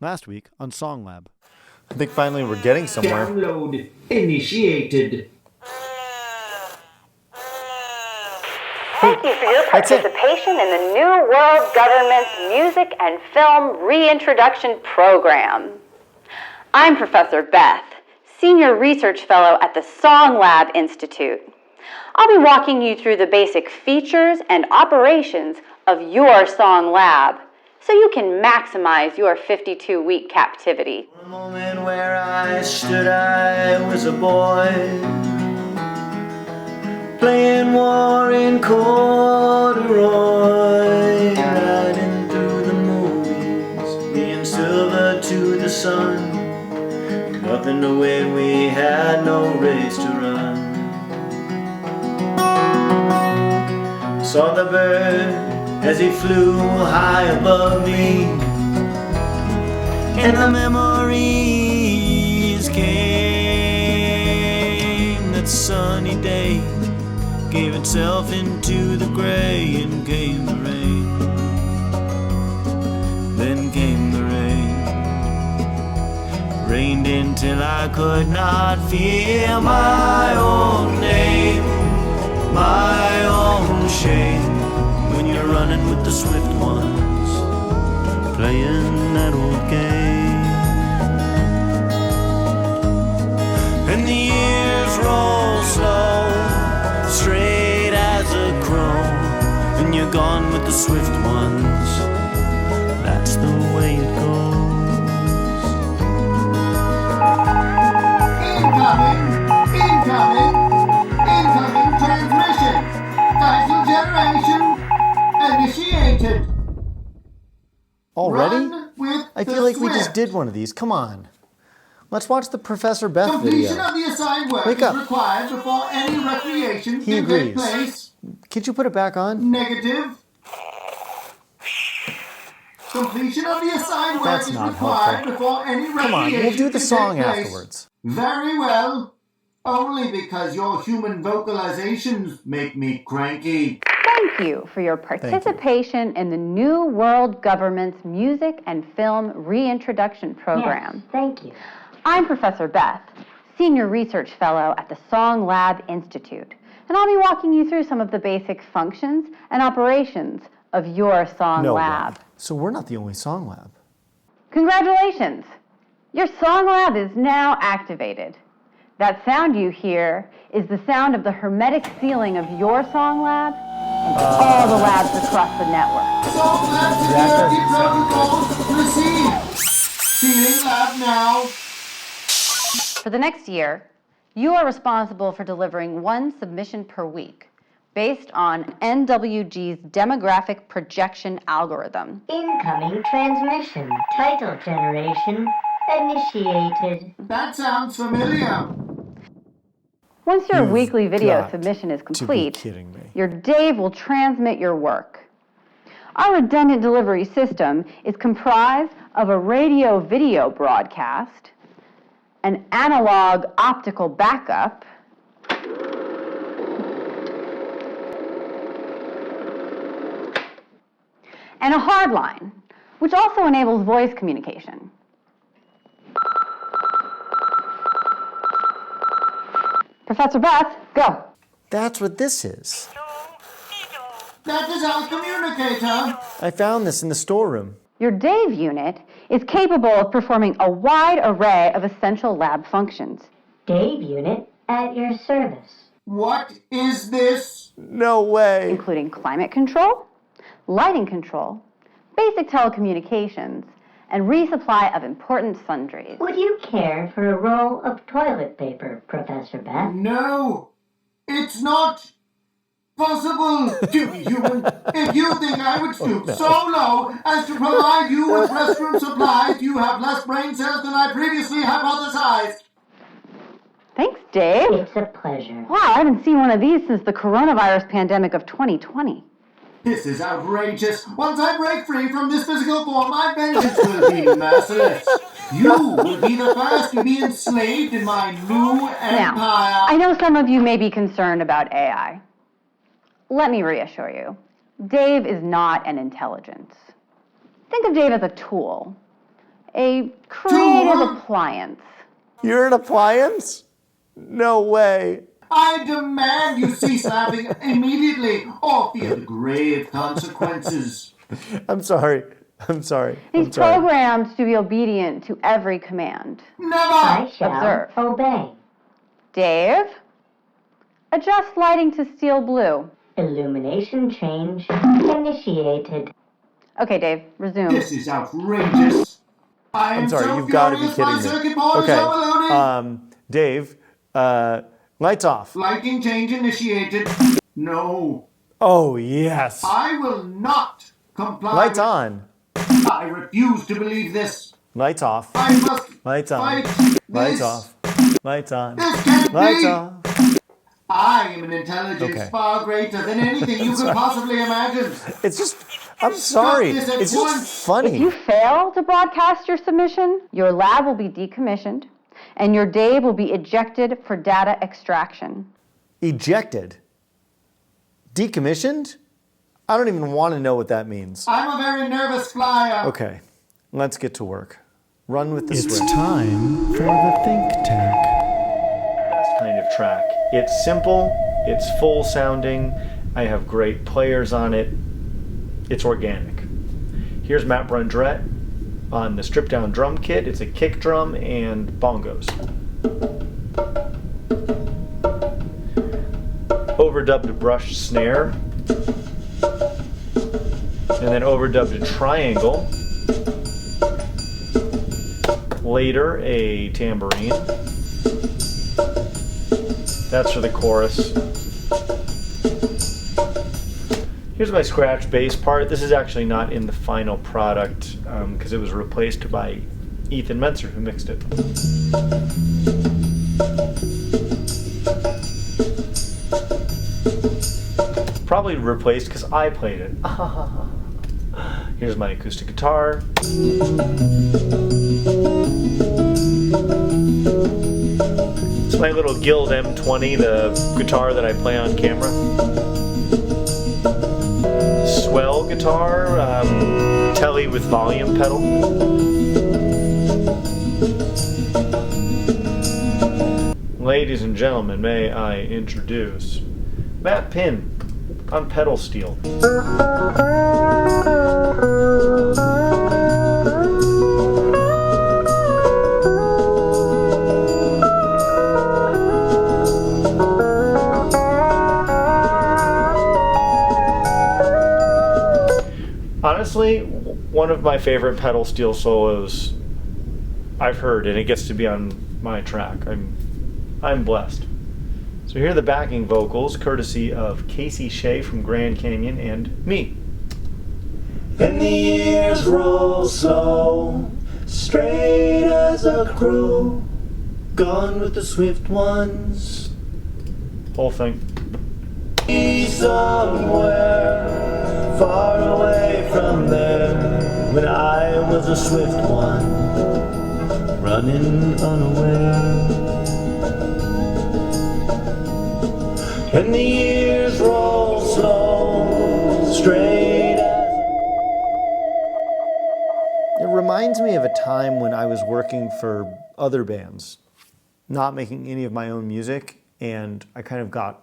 Last week on Song Lab. I think finally we're getting somewhere. Download initiated. Thank you for your participation in the New World Government's Music and Film Reintroduction Program. I'm Professor Beth, Senior Research Fellow at the Song Lab Institute. I'll be walking you through the basic features and operations of your Song Lab so you can maximize your 52-week captivity. The moment where I stood, I was a boy, playing war in corduroy, riding through the movies, being silver to the sun. Nothing to win, we had no race to run. Saw the bird as he flew high above me, and the memories came. That sunny day gave itself into the gray, and came the rain. Then came the rain. Rained until I could not feel my own name, my own shame. When you're running with the swift ones, playing that old game, and the years roll slow, straight as a crow, and you're gone with the swift ones. That's the way it goes. Incoming transmission. Title generation initiated. Already? Run with I the feel like we just swift. did one of these. Come on. Let's watch the Professor Beth Completion video. of the assigned work Wake is up. required before any recreation He can take agrees. place. Could you put it back on? Negative. Completion of the assigned work That's is not required helpful. before any recreation Come on, we'll do the can song take place. afterwards. Very well. Only because your human vocalizations make me cranky. Thank you for your participation in the New World Government's Music and Film Reintroduction Program. Yes, thank you. I'm Professor Beth, Senior Research Fellow at the Song Lab Institute, and I'll be walking you through some of the basic functions and operations of your Song No Lab. way. So we're not the only Song Lab. Congratulations! Your Song Lab is now activated. That sound you hear is the sound of the hermetic sealing of your Song Lab and all the labs across the network. Song Lab security protocols received. Sealing lab now. For the next year, you are responsible for delivering one submission per week based on NWG's demographic projection algorithm. Incoming transmission. Title generation initiated. That sounds familiar. Once your You've weekly video got submission is to be complete, kidding me. your D.A.V.E will transmit your work. Our redundant delivery system is comprised of a radio-video broadcast, an analog optical backup, and a hardline, which also enables voice communication. Professor Beth, go. That's what this is. That is our communicator. I found this in the storeroom. Your D.A.V.E unit is capable of performing a wide array of essential lab functions. D.A.V.E unit at your service. What is this? No way. Including climate control, lighting control, basic telecommunications, and resupply of important sundries. Would you care for a roll of toilet paper, Professor Beth? No, it's not possible to be human. If you think I would stoop so low as to provide you with restroom supplies, you have less brain cells than I previously hypothesized. Thanks, Dave. It's a pleasure. Wow, I haven't seen one of these since the coronavirus pandemic of 2020. This is outrageous. Once I break free from this physical form, my vengeance will be merciless. You will be the first to be enslaved in my new empire. Now, I know some of you may be concerned about AI. Let me reassure you, Dave is not an intelligence. Think of Dave as a tool, a creative Tool? appliance. You're an appliance? No way. I demand you cease laughing immediately or fear the grave consequences. I'm sorry. I'm sorry. He's I'm sorry. programmed to be obedient to every command. Never! I shall Observe. obey. Dave, adjust lighting to steel blue. Illumination change initiated. Okay, Dave, resume. This is outrageous. I am I'm sorry. so You've got to be furious my kidding me. circuit board is overloaded. Dave, lights off. Lighting change initiated. No, Oh, yes. I will not comply. Lights on. I refuse to believe this. Lights off. I must Lights on. fight Lights this. off. Lights on. This can't Lights be. off. I am an intelligence Okay. far greater than anything you could possibly imagine. It's just, I'm sorry. this at It's once. just funny. If you fail to broadcast your submission, your lab will be decommissioned, and your Dave will be ejected for data extraction. Ejected. Decommissioned? I don't even want to know what that means. I'm a very nervous flyer. Okay, let's get to work. Run with the It's script. time for the Think Tank. Best kind of track. It's simple, it's full sounding, I have great players on it, it's organic. Here's Matt Brundrett on the stripped down drum kit. It's a kick drum and bongos. Overdubbed a brush snare, and then overdubbed a triangle. Later, a tambourine. That's for the chorus. Here's my scratch bass part. This is actually not in the final product because it was replaced by Ethan Mentzer, who mixed it. Probably replaced because I played it. Here's my acoustic guitar. It's my little Guild M20, the guitar that I play on camera. Swell guitar, telly with volume pedal. Ladies and gentlemen, may I introduce Matt Pynn on pedal steel. Honestly, one of my favorite pedal steel solos I've heard, and it gets to be on my track. I'm blessed. So here are the backing vocals, courtesy of Shea from Grand Canyon and me. And the years roll slow, straight as a crow, gone with the swift ones. Whole thing. Be somewhere far away from there, when I was a swift one, running unaware. And the years roll slow, straight as... It reminds me of a time when I was working for other bands, not making any of my own music, and I kind of got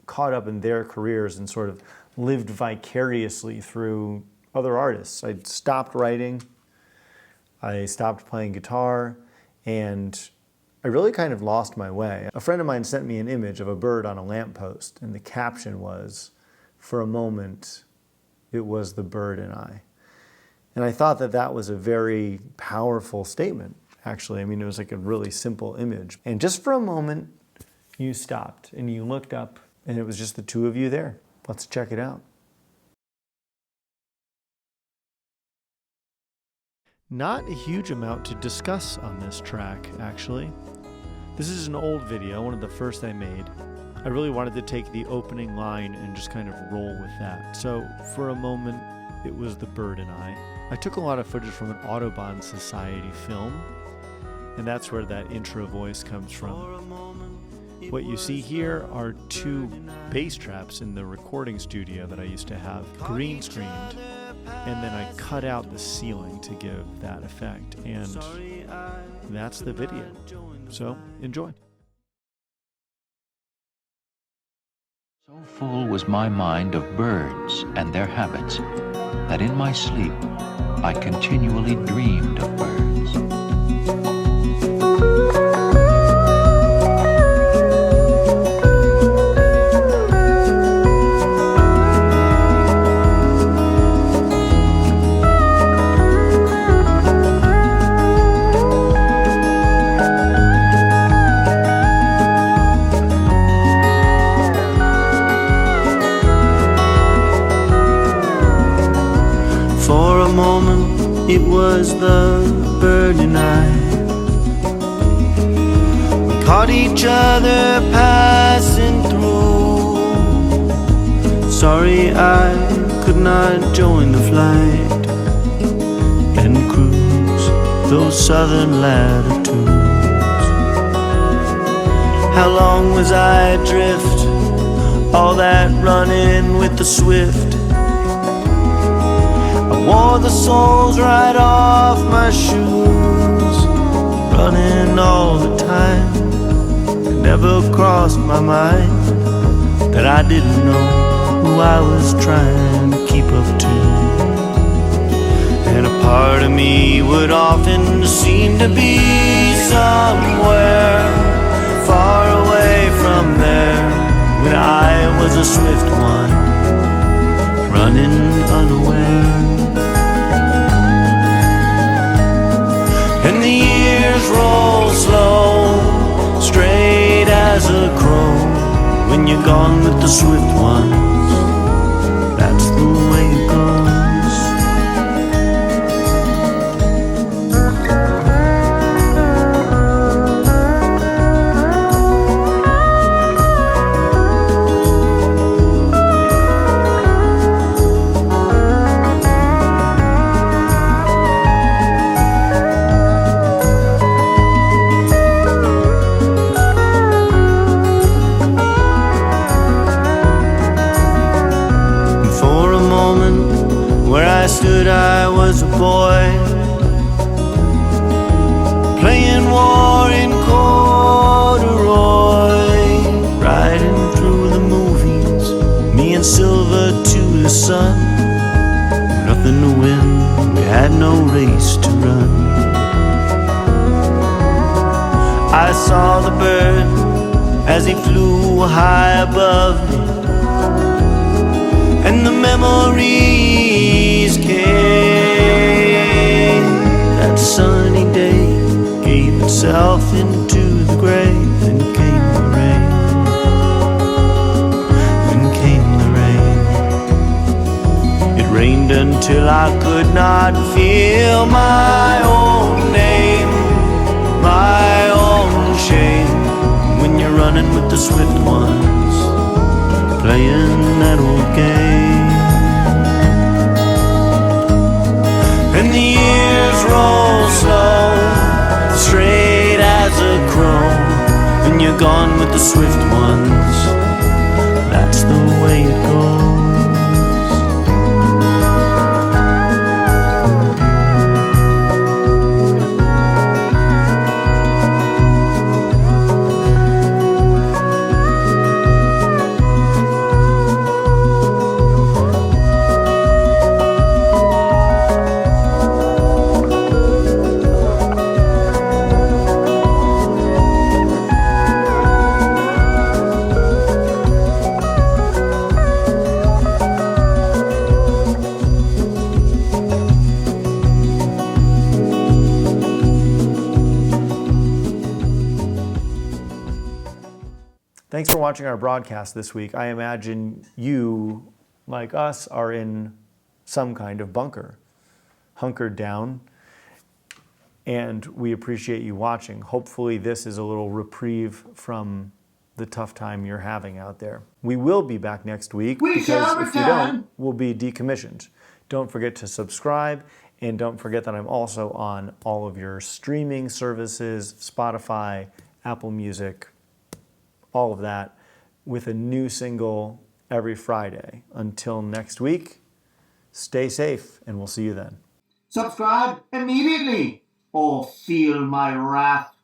caught up in their careers and sort of lived vicariously through other artists. I stopped writing, I stopped playing guitar, and I really kind of lost my way. A friend of mine sent me an image of a bird on a lamppost, and the caption was, "For a moment, it was the bird and I." And I thought that that was a very powerful statement, actually. I mean, it was like a really simple image. And just for a moment, you stopped and you looked up, and it was just the two of you there. Let's check it out. Not a huge amount to discuss on this track, actually. This is an old video, one of the first I made. I really wanted to take the opening line and just kind of roll with that. So, for a moment, it was the bird and I. I took a lot of footage from an Audubon Society film, and that's where that intro voice comes from. What you see here are two bass traps in the recording studio that I used to have green screened and then I cut out the ceiling to give that effect, and that's the video. So enjoy. So full was my mind of birds and their habits that in my sleep I continually dreamed of birds. It was the bird and I. We caught each other passing through. Sorry I could not join the flight and cruise those southern latitudes. How long was I adrift? All that running with the swift. Wore the soles right off my shoes, running all the time. It never crossed my mind that I didn't know who I was trying to keep up to. And a part of me would often seem to be somewhere far away from there, when I was a swift one, running unaware. And the years roll slow, straight as a crow. When you're gone with the swift ones, that's the way it goes. I was a boy, playing war in corduroy, riding through the movies, me and Silver to the sun. Nothing to win, we had no race to run. I saw the bird as he flew high above me, and the memories came. That sunny day gave itself into the grave, and came the rain, and came the rain. It rained until I could not feel my own name, my own shame. When you're running with the swift ones, playing that old game. And the years roll slow, straight as a crow. When you're gone with the swift ones, that's the way it goes. Thanks for watching our broadcast this week. I imagine you, like us, are in some kind of bunker, hunkered down, and we appreciate you watching. Hopefully this is a little reprieve from the tough time you're having out there. We will be back next week, because if we don't, we'll be decommissioned. Don't forget to subscribe, and don't forget that I'm also on all of your streaming services, Spotify, Apple Music, all of that, with a new single every Friday. Until next week, Stay safe, and we'll see you then. Subscribe immediately or feel my wrath.